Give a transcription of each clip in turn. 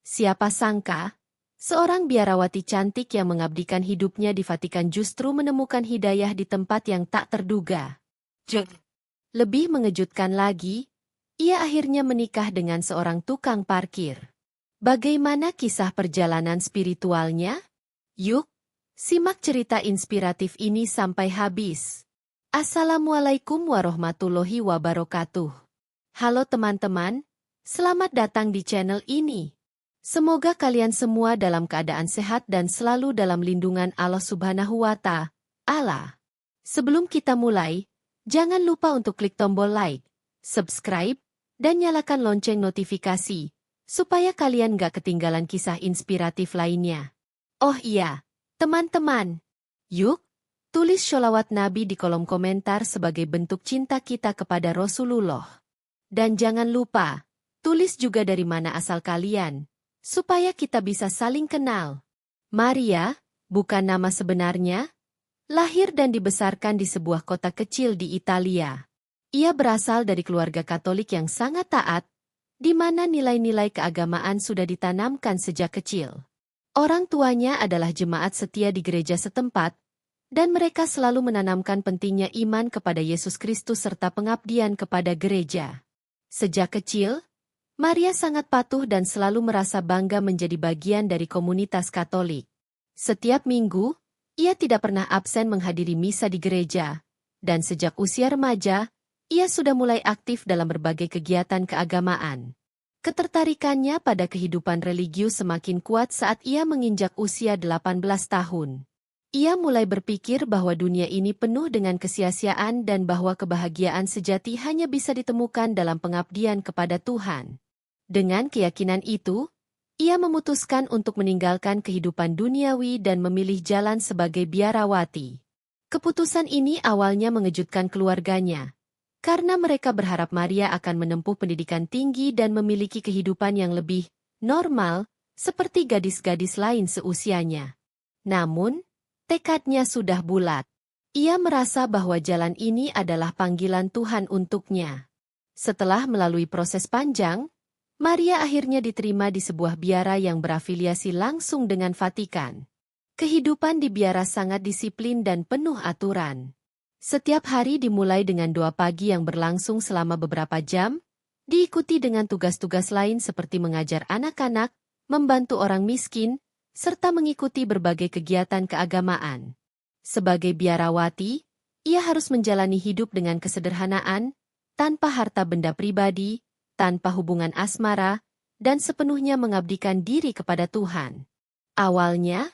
Siapa sangka, seorang biarawati cantik yang mengabdikan hidupnya di Vatikan justru menemukan hidayah di tempat yang tak terduga. Lebih mengejutkan lagi, ia akhirnya menikah dengan seorang tukang parkir. Bagaimana kisah perjalanan spiritualnya? Yuk, simak cerita inspiratif ini sampai habis. Assalamualaikum warahmatullahi wabarakatuh. Halo teman-teman, selamat datang di channel ini. Semoga kalian semua dalam keadaan sehat dan selalu dalam lindungan Allah Subhanahu wa Ta'ala. Sebelum kita mulai, jangan lupa untuk klik tombol like, subscribe, dan nyalakan lonceng notifikasi, supaya kalian gak ketinggalan kisah inspiratif lainnya. Oh iya, teman-teman, yuk, tulis sholawat Nabi di kolom komentar sebagai bentuk cinta kita kepada Rasulullah. Dan jangan lupa, tulis juga dari mana asal kalian, supaya kita bisa saling kenal. Maria, bukan nama sebenarnya, lahir dan dibesarkan di sebuah kota kecil di Italia. Ia berasal dari keluarga Katolik yang sangat taat, di mana nilai-nilai keagamaan sudah ditanamkan sejak kecil. Orang tuanya adalah jemaat setia di gereja setempat, dan mereka selalu menanamkan pentingnya iman kepada Yesus Kristus serta pengabdian kepada gereja. Sejak kecil, Maria sangat patuh dan selalu merasa bangga menjadi bagian dari komunitas Katolik. Setiap minggu, ia tidak pernah absen menghadiri misa di gereja, dan sejak usia remaja, ia sudah mulai aktif dalam berbagai kegiatan keagamaan. Ketertarikannya pada kehidupan religius semakin kuat saat ia menginjak usia 18 tahun. Ia mulai berpikir bahwa dunia ini penuh dengan kesia-siaan dan bahwa kebahagiaan sejati hanya bisa ditemukan dalam pengabdian kepada Tuhan. Dengan keyakinan itu, ia memutuskan untuk meninggalkan kehidupan duniawi dan memilih jalan sebagai biarawati. Keputusan ini awalnya mengejutkan keluarganya, karena mereka berharap Maria akan menempuh pendidikan tinggi dan memiliki kehidupan yang lebih normal, seperti gadis-gadis lain seusianya. Namun, tekadnya sudah bulat. Ia merasa bahwa jalan ini adalah panggilan Tuhan untuknya. Setelah melalui proses panjang, Maria akhirnya diterima di sebuah biara yang berafiliasi langsung dengan Vatikan. Kehidupan di biara sangat disiplin dan penuh aturan. Setiap hari dimulai dengan doa pagi yang berlangsung selama beberapa jam, diikuti dengan tugas-tugas lain seperti mengajar anak-anak, membantu orang miskin, serta mengikuti berbagai kegiatan keagamaan. Sebagai biarawati, ia harus menjalani hidup dengan kesederhanaan, tanpa harta benda pribadi, tanpa hubungan asmara, dan sepenuhnya mengabdikan diri kepada Tuhan. Awalnya,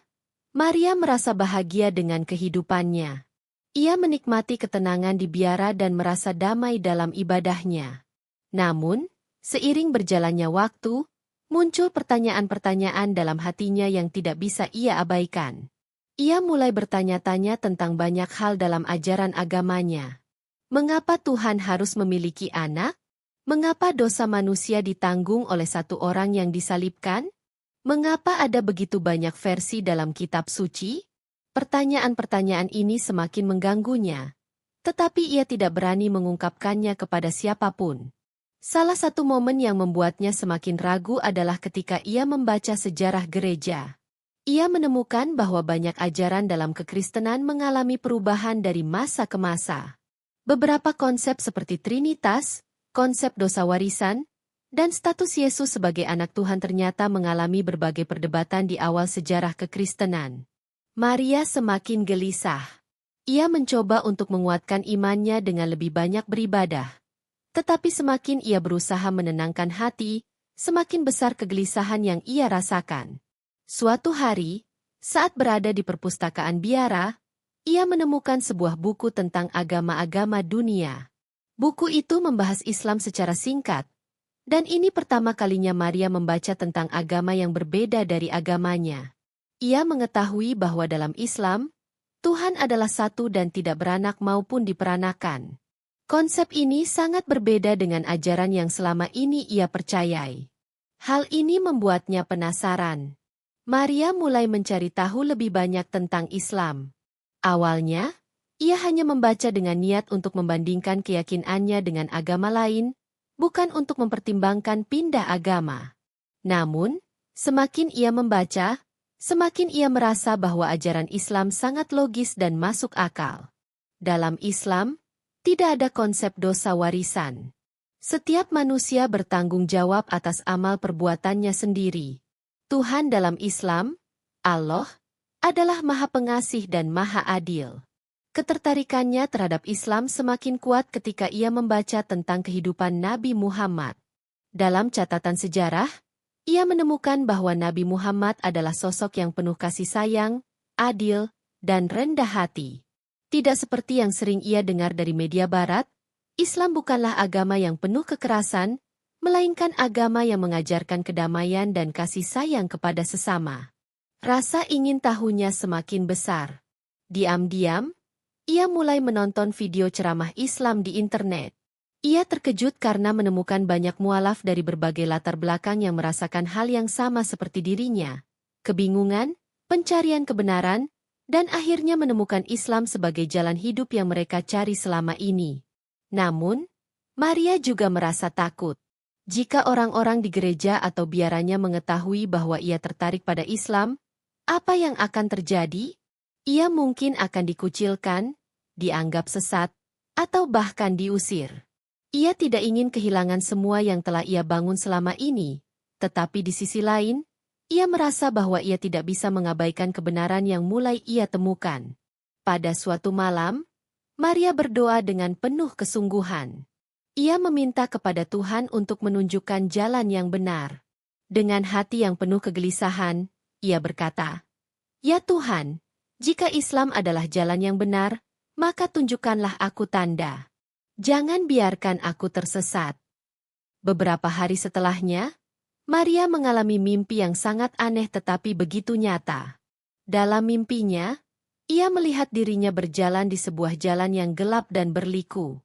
Maria merasa bahagia dengan kehidupannya. Ia menikmati ketenangan di biara dan merasa damai dalam ibadahnya. Namun, seiring berjalannya waktu, muncul pertanyaan-pertanyaan dalam hatinya yang tidak bisa ia abaikan. Ia mulai bertanya-tanya tentang banyak hal dalam ajaran agamanya. Mengapa Tuhan harus memiliki anak? Mengapa dosa manusia ditanggung oleh satu orang yang disalibkan? Mengapa ada begitu banyak versi dalam kitab suci? Pertanyaan-pertanyaan ini semakin mengganggunya, tetapi ia tidak berani mengungkapkannya kepada siapapun. Salah satu momen yang membuatnya semakin ragu adalah ketika ia membaca sejarah gereja. Ia menemukan bahwa banyak ajaran dalam kekristenan mengalami perubahan dari masa ke masa. Beberapa konsep seperti Trinitas, konsep dosa warisan, dan status Yesus sebagai anak Tuhan ternyata mengalami berbagai perdebatan di awal sejarah kekristenan. Maria semakin gelisah. Ia mencoba untuk menguatkan imannya dengan lebih banyak beribadah. Tetapi semakin ia berusaha menenangkan hati, semakin besar kegelisahan yang ia rasakan. Suatu hari, saat berada di perpustakaan biara, ia menemukan sebuah buku tentang agama-agama dunia. Buku itu membahas Islam secara singkat, dan ini pertama kalinya Maria membaca tentang agama yang berbeda dari agamanya. Ia mengetahui bahwa dalam Islam, Tuhan adalah satu dan tidak beranak maupun diperanakan. Konsep ini sangat berbeda dengan ajaran yang selama ini ia percayai. Hal ini membuatnya penasaran. Maria mulai mencari tahu lebih banyak tentang Islam. Awalnya, ia hanya membaca dengan niat untuk membandingkan keyakinannya dengan agama lain, bukan untuk mempertimbangkan pindah agama. Namun, Semakin ia membaca, semakin ia merasa bahwa ajaran Islam sangat logis dan masuk akal. Dalam Islam, tidak ada konsep dosa warisan. Setiap manusia bertanggung jawab atas amal perbuatannya sendiri. Tuhan dalam Islam, Allah, adalah Maha Pengasih dan Maha Adil. Ketertarikannya terhadap Islam semakin kuat ketika ia membaca tentang kehidupan Nabi Muhammad. Dalam catatan sejarah, ia menemukan bahwa Nabi Muhammad adalah sosok yang penuh kasih sayang, adil, dan rendah hati. Tidak seperti yang sering ia dengar dari media barat, Islam bukanlah agama yang penuh kekerasan, melainkan agama yang mengajarkan kedamaian dan kasih sayang kepada sesama. Rasa ingin tahunya semakin besar. Diam-diam, ia mulai menonton video ceramah Islam di internet. Ia terkejut karena menemukan banyak mualaf dari berbagai latar belakang yang merasakan hal yang sama seperti dirinya. Kebingungan, pencarian kebenaran, dan akhirnya menemukan Islam sebagai jalan hidup yang mereka cari selama ini. Namun, Maria juga merasa takut. Jika orang-orang di gereja atau biaranya mengetahui bahwa ia tertarik pada Islam, apa yang akan terjadi? Ia mungkin akan dikucilkan, dianggap sesat, atau bahkan diusir. Ia tidak ingin kehilangan semua yang telah ia bangun selama ini, tetapi di sisi lain, ia merasa bahwa ia tidak bisa mengabaikan kebenaran yang mulai ia temukan. Pada suatu malam, Maria berdoa dengan penuh kesungguhan. Ia meminta kepada Tuhan untuk menunjukkan jalan yang benar. Dengan hati yang penuh kegelisahan, ia berkata, "Ya Tuhan, jika Islam adalah jalan yang benar, maka tunjukkanlah aku tanda. Jangan biarkan aku tersesat." Beberapa hari setelahnya, Maria mengalami mimpi yang sangat aneh tetapi begitu nyata. Dalam mimpinya, ia melihat dirinya berjalan di sebuah jalan yang gelap dan berliku.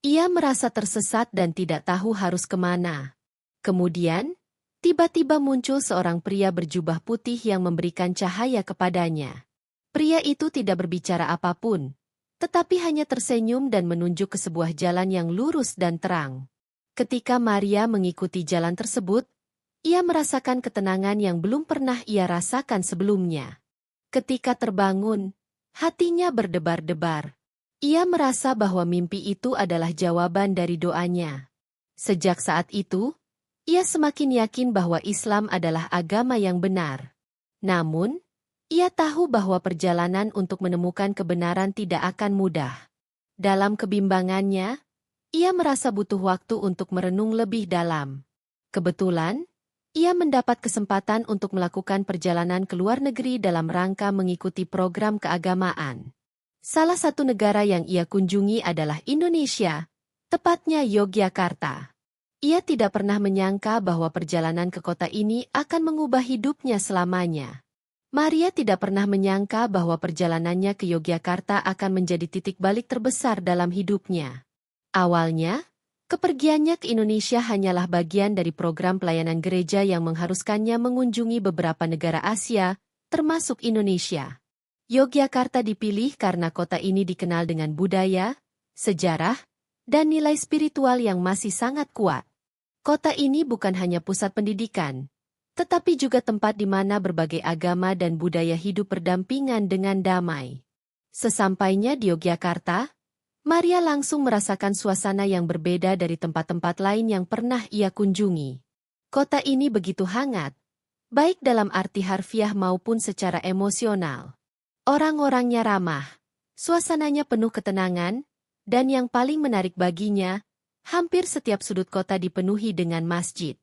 Ia merasa tersesat dan tidak tahu harus kemana. Kemudian, tiba-tiba muncul seorang pria berjubah putih yang memberikan cahaya kepadanya. Pria itu tidak berbicara apapun, tetapi hanya tersenyum dan menunjuk ke sebuah jalan yang lurus dan terang. Ketika Maria mengikuti jalan tersebut, ia merasakan ketenangan yang belum pernah ia rasakan sebelumnya. Ketika terbangun, hatinya berdebar-debar. Ia merasa bahwa mimpi itu adalah jawaban dari doanya. Sejak saat itu, ia semakin yakin bahwa Islam adalah agama yang benar. Namun, ia tahu bahwa perjalanan untuk menemukan kebenaran tidak akan mudah. Dalam kebimbangannya, ia merasa butuh waktu untuk merenung lebih dalam. Kebetulan, ia mendapat kesempatan untuk melakukan perjalanan ke luar negeri dalam rangka mengikuti program keagamaan. Salah satu negara yang ia kunjungi adalah Indonesia, tepatnya Yogyakarta. Ia tidak pernah menyangka bahwa perjalanan ke kota ini akan mengubah hidupnya selamanya. Maria tidak pernah menyangka bahwa perjalanannya ke Yogyakarta akan menjadi titik balik terbesar dalam hidupnya. Awalnya, kepergiannya ke Indonesia hanyalah bagian dari program pelayanan gereja yang mengharuskannya mengunjungi beberapa negara Asia, termasuk Indonesia. Yogyakarta dipilih karena kota ini dikenal dengan budaya, sejarah, dan nilai spiritual yang masih sangat kuat. Kota ini bukan hanya pusat pendidikan, tetapi juga tempat di mana berbagai agama dan budaya hidup berdampingan dengan damai. Sesampainya di Yogyakarta, Maria langsung merasakan suasana yang berbeda dari tempat-tempat lain yang pernah ia kunjungi. Kota ini begitu hangat, baik dalam arti harfiah maupun secara emosional. Orang-orangnya ramah, suasananya penuh ketenangan, dan yang paling menarik baginya, hampir setiap sudut kota dipenuhi dengan masjid.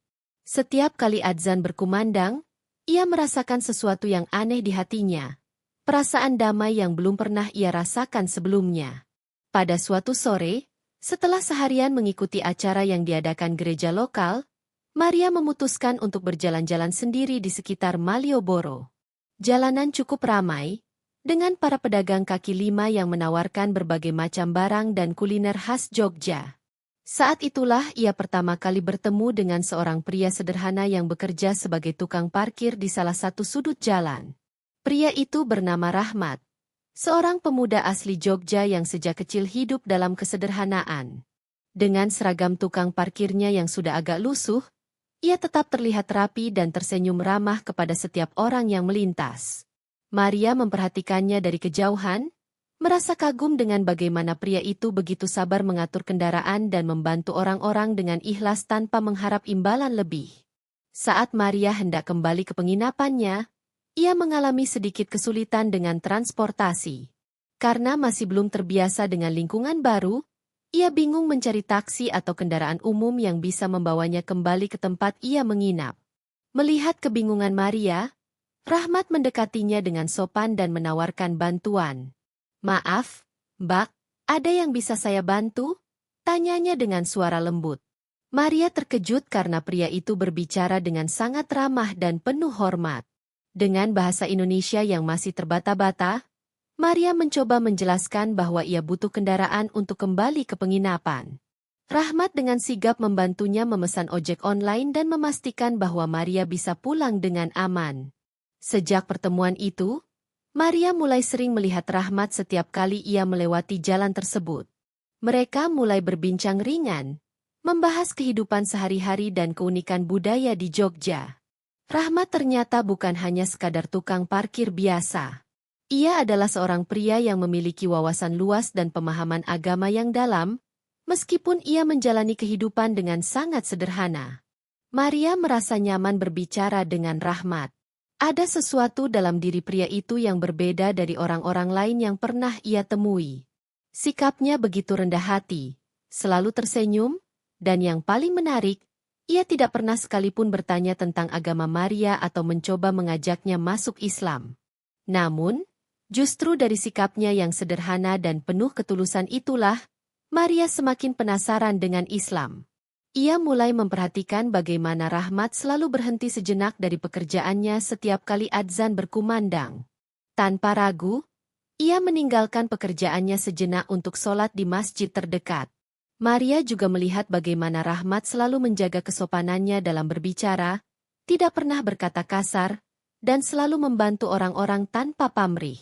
Setiap kali adzan berkumandang, ia merasakan sesuatu yang aneh di hatinya, perasaan damai yang belum pernah ia rasakan sebelumnya. Pada suatu sore, setelah seharian mengikuti acara yang diadakan gereja lokal, Maria memutuskan untuk berjalan-jalan sendiri di sekitar Malioboro. Jalanan cukup ramai, dengan para pedagang kaki lima yang menawarkan berbagai macam barang dan kuliner khas Jogja. Saat itulah ia pertama kali bertemu dengan seorang pria sederhana yang bekerja sebagai tukang parkir di salah satu sudut jalan. Pria itu bernama Rahmat, seorang pemuda asli Jogja yang sejak kecil hidup dalam kesederhanaan. Dengan seragam tukang parkirnya yang sudah agak lusuh, ia tetap terlihat rapi dan tersenyum ramah kepada setiap orang yang melintas. Maria memperhatikannya dari kejauhan, merasa kagum dengan bagaimana pria itu begitu sabar mengatur kendaraan dan membantu orang-orang dengan ikhlas tanpa mengharap imbalan lebih. Saat Maria hendak kembali ke penginapannya, ia mengalami sedikit kesulitan dengan transportasi. Karena masih belum terbiasa dengan lingkungan baru, ia bingung mencari taksi atau kendaraan umum yang bisa membawanya kembali ke tempat ia menginap. Melihat kebingungan Maria, Rahmat mendekatinya dengan sopan dan menawarkan bantuan. "Maaf, Mbak, ada yang bisa saya bantu?" tanyanya dengan suara lembut. Maria terkejut karena pria itu berbicara dengan sangat ramah dan penuh hormat. Dengan bahasa Indonesia yang masih terbata-bata, Maria mencoba menjelaskan bahwa ia butuh kendaraan untuk kembali ke penginapan. Rahmat dengan sigap membantunya memesan ojek online dan memastikan bahwa Maria bisa pulang dengan aman. Sejak pertemuan itu, Maria mulai sering melihat Rahmat setiap kali ia melewati jalan tersebut. Mereka mulai berbincang ringan, membahas kehidupan sehari-hari dan keunikan budaya di Jogja. Rahmat ternyata bukan hanya sekadar tukang parkir biasa. Ia adalah seorang pria yang memiliki wawasan luas dan pemahaman agama yang dalam, meskipun ia menjalani kehidupan dengan sangat sederhana. Maria merasa nyaman berbicara dengan Rahmat. Ada sesuatu dalam diri pria itu yang berbeda dari orang-orang lain yang pernah ia temui. Sikapnya begitu rendah hati, selalu tersenyum, dan yang paling menarik, ia tidak pernah sekalipun bertanya tentang agama Maria atau mencoba mengajaknya masuk Islam. Namun, justru dari sikapnya yang sederhana dan penuh ketulusan itulah, Maria semakin penasaran dengan Islam. Ia mulai memperhatikan bagaimana Rahmat selalu berhenti sejenak dari pekerjaannya setiap kali adzan berkumandang. Tanpa ragu, ia meninggalkan pekerjaannya sejenak untuk sholat di masjid terdekat. Maria juga melihat bagaimana Rahmat selalu menjaga kesopanannya dalam berbicara, tidak pernah berkata kasar, dan selalu membantu orang-orang tanpa pamrih.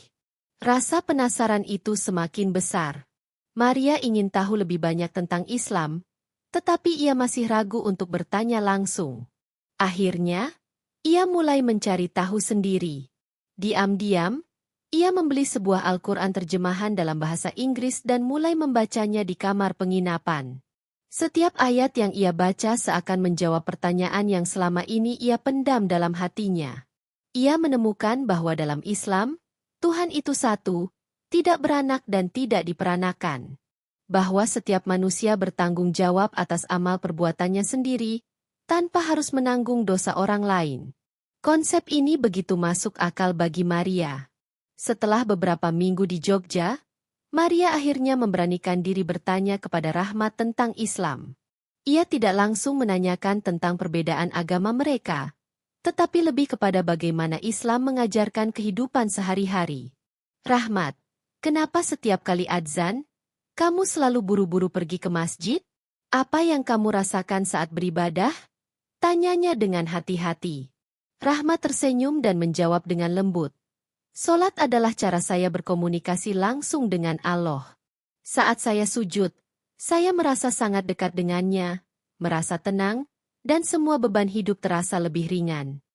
Rasa penasaran itu semakin besar. Maria ingin tahu lebih banyak tentang Islam, tetapi ia masih ragu untuk bertanya langsung. Akhirnya, ia mulai mencari tahu sendiri. Diam-diam, ia membeli sebuah Al-Quran terjemahan dalam bahasa Inggris dan mulai membacanya di kamar penginapan. Setiap ayat yang ia baca seakan menjawab pertanyaan yang selama ini ia pendam dalam hatinya. Ia menemukan bahwa dalam Islam, Tuhan itu satu, tidak beranak dan tidak diperanakan. Bahwa setiap manusia bertanggung jawab atas amal perbuatannya sendiri, tanpa harus menanggung dosa orang lain. Konsep ini begitu masuk akal bagi Maria. Setelah beberapa minggu di Jogja, Maria akhirnya memberanikan diri bertanya kepada Rahmat tentang Islam. Ia tidak langsung menanyakan tentang perbedaan agama mereka, tetapi lebih kepada bagaimana Islam mengajarkan kehidupan sehari-hari. "Rahmat, kenapa setiap kali adzan, kamu selalu buru-buru pergi ke masjid? Apa yang kamu rasakan saat beribadah?" tanyanya dengan hati-hati. Rahmat tersenyum dan menjawab dengan lembut. "Solat adalah cara saya berkomunikasi langsung dengan Allah. Saat saya sujud, saya merasa sangat dekat dengannya, merasa tenang, dan semua beban hidup terasa lebih ringan."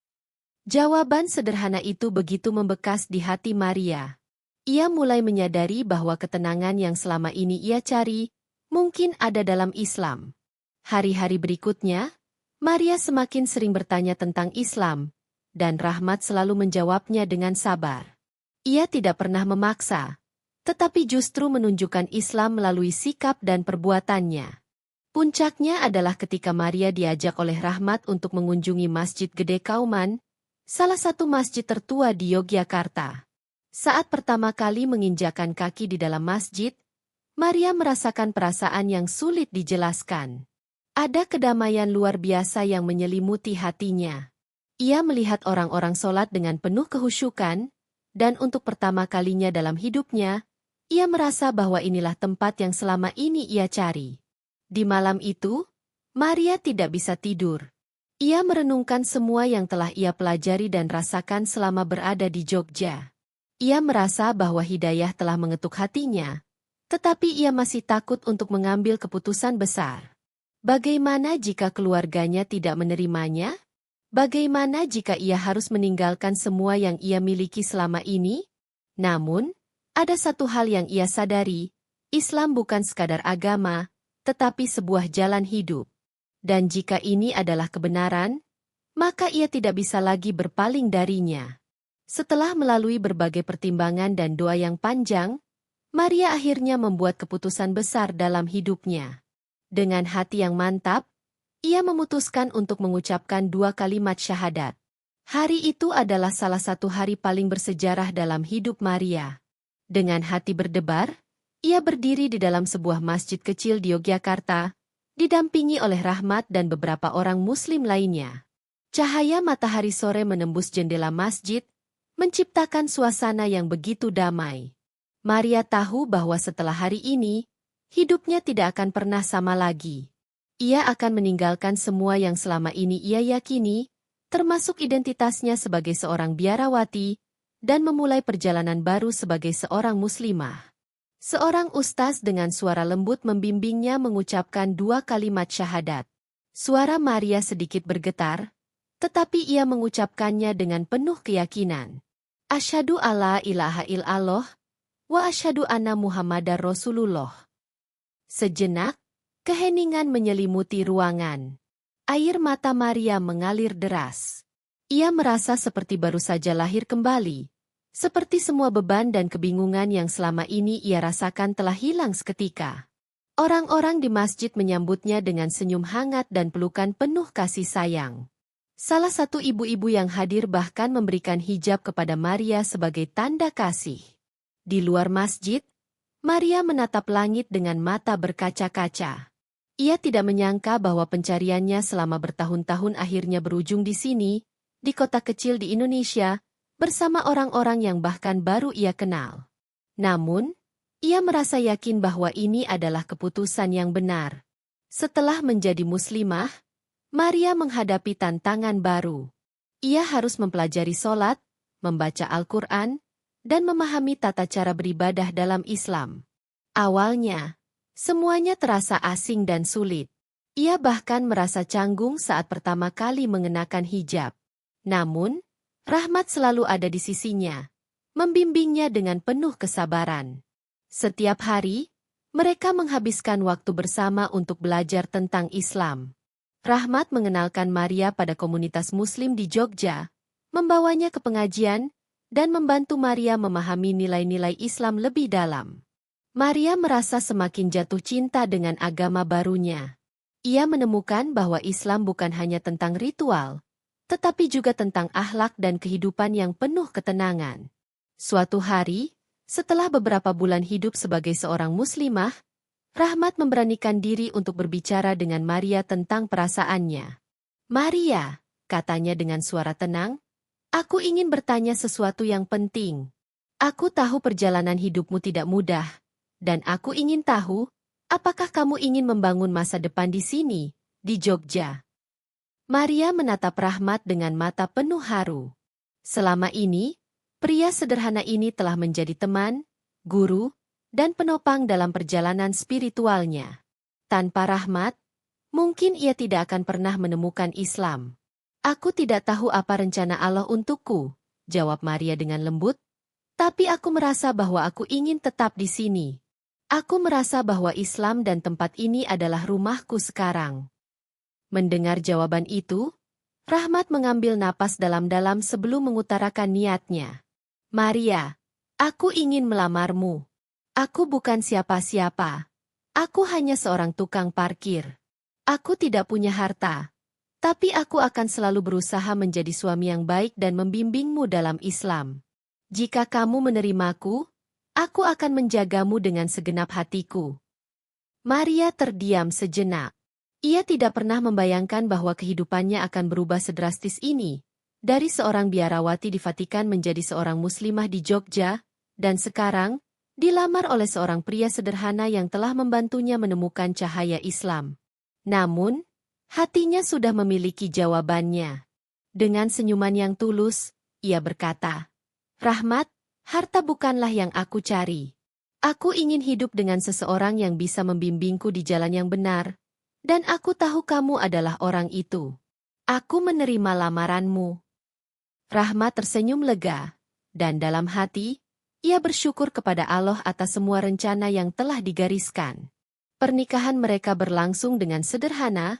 Jawaban sederhana itu begitu membekas di hati Maria. Ia mulai menyadari bahwa ketenangan yang selama ini ia cari, mungkin ada dalam Islam. Hari-hari berikutnya, Maria semakin sering bertanya tentang Islam, dan Rahmat selalu menjawabnya dengan sabar. Ia tidak pernah memaksa, tetapi justru menunjukkan Islam melalui sikap dan perbuatannya. Puncaknya adalah ketika Maria diajak oleh Rahmat untuk mengunjungi Masjid Gede Kauman, salah satu masjid tertua di Yogyakarta. Saat pertama kali menginjakan kaki di dalam masjid, Maria merasakan perasaan yang sulit dijelaskan. Ada kedamaian luar biasa yang menyelimuti hatinya. Ia melihat orang-orang sholat dengan penuh kehusyukan, dan untuk pertama kalinya dalam hidupnya, ia merasa bahwa inilah tempat yang selama ini ia cari. Di malam itu, Maria tidak bisa tidur. Ia merenungkan semua yang telah ia pelajari dan rasakan selama berada di Jogja. Ia merasa bahwa hidayah telah mengetuk hatinya, tetapi ia masih takut untuk mengambil keputusan besar. Bagaimana jika keluarganya tidak menerimanya? Bagaimana jika ia harus meninggalkan semua yang ia miliki selama ini? Namun, ada satu hal yang ia sadari, Islam bukan sekadar agama, tetapi sebuah jalan hidup. Dan jika ini adalah kebenaran, maka ia tidak bisa lagi berpaling darinya. Setelah melalui berbagai pertimbangan dan doa yang panjang, Maria akhirnya membuat keputusan besar dalam hidupnya. Dengan hati yang mantap, ia memutuskan untuk mengucapkan 2 kalimat syahadat. Hari itu adalah salah satu hari paling bersejarah dalam hidup Maria. Dengan hati berdebar, ia berdiri di dalam sebuah masjid kecil di Yogyakarta, didampingi oleh Rahmat dan beberapa orang Muslim lainnya. Cahaya matahari sore menembus jendela masjid, menciptakan suasana yang begitu damai. Maria tahu bahwa setelah hari ini, hidupnya tidak akan pernah sama lagi. Ia akan meninggalkan semua yang selama ini ia yakini, termasuk identitasnya sebagai seorang biarawati, dan memulai perjalanan baru sebagai seorang muslimah. Seorang ustaz dengan suara lembut membimbingnya mengucapkan 2 kalimat syahadat. Suara Maria sedikit bergetar, tetapi ia mengucapkannya dengan penuh keyakinan. Asyhadu alla ilaha illallah, wa asyhadu anna Muhammadar Rasulullah. Sejenak, keheningan menyelimuti ruangan. Air mata Maria mengalir deras. Ia merasa seperti baru saja lahir kembali. Seperti semua beban dan kebingungan yang selama ini ia rasakan telah hilang seketika. Orang-orang di masjid menyambutnya dengan senyum hangat dan pelukan penuh kasih sayang. Salah satu ibu-ibu yang hadir bahkan memberikan hijab kepada Maria sebagai tanda kasih. Di luar masjid, Maria menatap langit dengan mata berkaca-kaca. Ia tidak menyangka bahwa pencariannya selama bertahun-tahun akhirnya berujung di sini, di kota kecil di Indonesia, bersama orang-orang yang bahkan baru ia kenal. Namun, ia merasa yakin bahwa ini adalah keputusan yang benar. Setelah menjadi muslimah, Maria menghadapi tantangan baru. Ia harus mempelajari sholat, membaca Al-Quran, dan memahami tata cara beribadah dalam Islam. Awalnya, semuanya terasa asing dan sulit. Ia bahkan merasa canggung saat pertama kali mengenakan hijab. Namun, Rahmat selalu ada di sisinya, membimbingnya dengan penuh kesabaran. Setiap hari, mereka menghabiskan waktu bersama untuk belajar tentang Islam. Rahmat mengenalkan Maria pada komunitas Muslim di Jogja, membawanya ke pengajian, dan membantu Maria memahami nilai-nilai Islam lebih dalam. Maria merasa semakin jatuh cinta dengan agama barunya. Ia menemukan bahwa Islam bukan hanya tentang ritual, tetapi juga tentang akhlak dan kehidupan yang penuh ketenangan. Suatu hari, setelah beberapa bulan hidup sebagai seorang muslimah, Rahmat memberanikan diri untuk berbicara dengan Maria tentang perasaannya. "Maria," katanya dengan suara tenang, "aku ingin bertanya sesuatu yang penting. Aku tahu perjalanan hidupmu tidak mudah, dan aku ingin tahu, apakah kamu ingin membangun masa depan di sini, di Jogja?" Maria menatap Rahmat dengan mata penuh haru. Selama ini, pria sederhana ini telah menjadi teman, guru, dan penopang dalam perjalanan spiritualnya. Tanpa Rahmat, mungkin ia tidak akan pernah menemukan Islam. "Aku tidak tahu apa rencana Allah untukku," jawab Maria dengan lembut, "tapi aku merasa bahwa aku ingin tetap di sini. Aku merasa bahwa Islam dan tempat ini adalah rumahku sekarang." Mendengar jawaban itu, Rahmat mengambil napas dalam-dalam sebelum mengutarakan niatnya. "Maria, aku ingin melamarmu. Aku bukan siapa-siapa. Aku hanya seorang tukang parkir. Aku tidak punya harta. Tapi aku akan selalu berusaha menjadi suami yang baik dan membimbingmu dalam Islam. Jika kamu menerimaku, aku akan menjagamu dengan segenap hatiku." Maria terdiam sejenak. Ia tidak pernah membayangkan bahwa kehidupannya akan berubah sedrastis ini, dari seorang biarawati di Vatikan menjadi seorang muslimah di Jogja, dan sekarang, dilamar oleh seorang pria sederhana yang telah membantunya menemukan cahaya Islam. Namun, hatinya sudah memiliki jawabannya. Dengan senyuman yang tulus, ia berkata, "Rahmat, harta bukanlah yang aku cari. Aku ingin hidup dengan seseorang yang bisa membimbingku di jalan yang benar, Dan aku tahu kamu adalah orang itu. Aku menerima lamaranmu. Rahmat tersenyum lega, dan dalam hati, ia bersyukur kepada Allah atas semua rencana yang telah digariskan. Pernikahan mereka berlangsung dengan sederhana,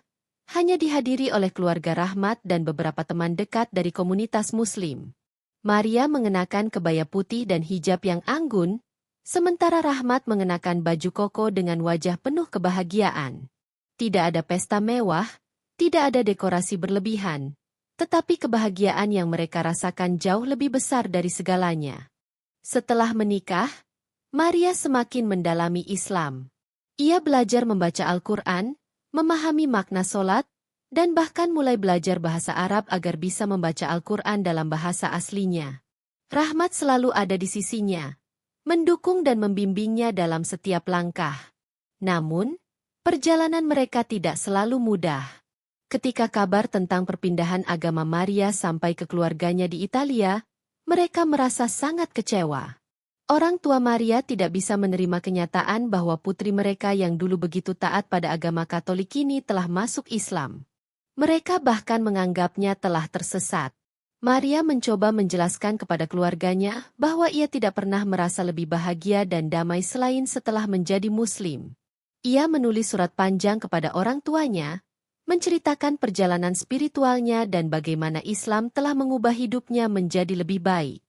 hanya dihadiri oleh keluarga Rahmat dan beberapa teman dekat dari komunitas Muslim. Maria mengenakan kebaya putih dan hijab yang anggun, sementara Rahmat mengenakan baju koko dengan wajah penuh kebahagiaan. Tidak ada pesta mewah, tidak ada dekorasi berlebihan, tetapi kebahagiaan yang mereka rasakan jauh lebih besar dari segalanya. Setelah menikah, Maria semakin mendalami Islam. Ia belajar membaca Al-Quran, memahami makna solat, dan bahkan mulai belajar bahasa Arab agar bisa membaca Al-Quran dalam bahasa aslinya. Rahmat selalu ada di sisinya, mendukung dan membimbingnya dalam setiap langkah. Namun, perjalanan mereka tidak selalu mudah. Ketika kabar tentang perpindahan agama Maria sampai ke keluarganya di Italia, mereka merasa sangat kecewa. Orang tua Maria tidak bisa menerima kenyataan bahwa putri mereka yang dulu begitu taat pada agama Katolik kini telah masuk Islam. Mereka bahkan menganggapnya telah tersesat. Maria mencoba menjelaskan kepada keluarganya bahwa ia tidak pernah merasa lebih bahagia dan damai selain setelah menjadi Muslim. Ia menulis surat panjang kepada orang tuanya, menceritakan perjalanan spiritualnya dan bagaimana Islam telah mengubah hidupnya menjadi lebih baik.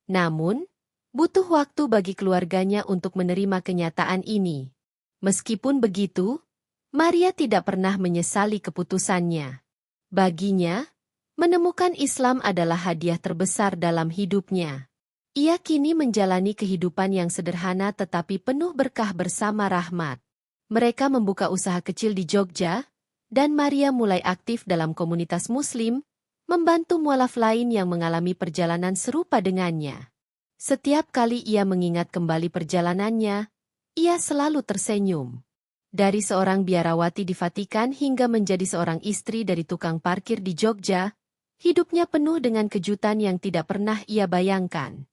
Namun, butuh waktu bagi keluarganya untuk menerima kenyataan ini. Meskipun begitu, Maria tidak pernah menyesali keputusannya. Baginya, menemukan Islam adalah hadiah terbesar dalam hidupnya. Ia kini menjalani kehidupan yang sederhana tetapi penuh berkah bersama Rahmat. Mereka membuka usaha kecil di Jogja, dan Maria mulai aktif dalam komunitas Muslim, membantu mualaf lain yang mengalami perjalanan serupa dengannya. Setiap kali ia mengingat kembali perjalanannya, ia selalu tersenyum. Dari seorang biarawati di Vatikan hingga menjadi seorang istri dari tukang parkir di Jogja, hidupnya penuh dengan kejutan yang tidak pernah ia bayangkan.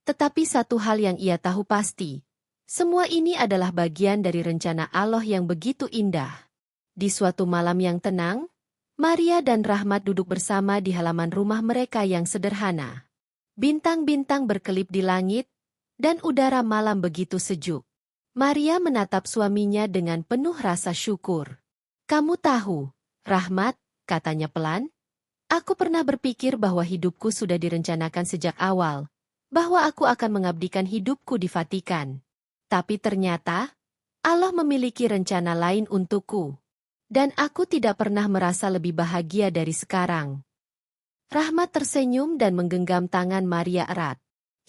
Tetapi satu hal yang ia tahu pasti, semua ini adalah bagian dari rencana Allah yang begitu indah. Di suatu malam yang tenang, Maria dan Rahmat duduk bersama di halaman rumah mereka yang sederhana. Bintang-bintang berkelip di langit, dan udara malam begitu sejuk. Maria menatap suaminya dengan penuh rasa syukur. "Kamu tahu, Rahmat," katanya pelan, "aku pernah berpikir bahwa hidupku sudah direncanakan sejak awal, bahwa aku akan mengabdikan hidupku di Vatikan. Tapi ternyata, Allah memiliki rencana lain untukku. Dan aku tidak pernah merasa lebih bahagia dari sekarang." Rahmat tersenyum dan menggenggam tangan Maria erat.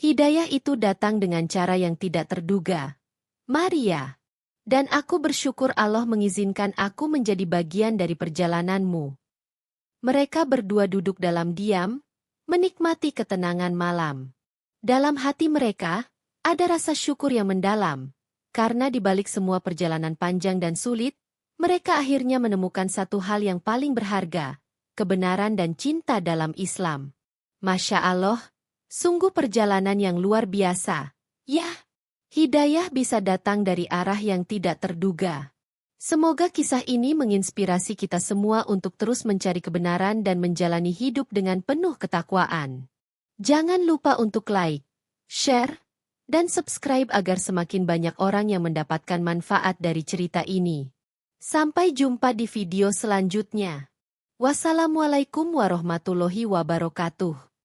Hidayah itu datang dengan cara yang tidak terduga. "Maria, dan aku bersyukur Allah mengizinkan aku menjadi bagian dari perjalananmu." Mereka berdua duduk dalam diam, menikmati ketenangan malam. Dalam hati mereka, ada rasa syukur yang mendalam, karena di balik semua perjalanan panjang dan sulit, mereka akhirnya menemukan satu hal yang paling berharga, kebenaran dan cinta dalam Islam. Masya Allah, sungguh perjalanan yang luar biasa. Ya, hidayah bisa datang dari arah yang tidak terduga. Semoga kisah ini menginspirasi kita semua untuk terus mencari kebenaran dan menjalani hidup dengan penuh ketakwaan. Jangan lupa untuk like, share, dan subscribe agar semakin banyak orang yang mendapatkan manfaat dari cerita ini. Sampai jumpa di video selanjutnya. Wassalamualaikum warahmatullahi wabarakatuh.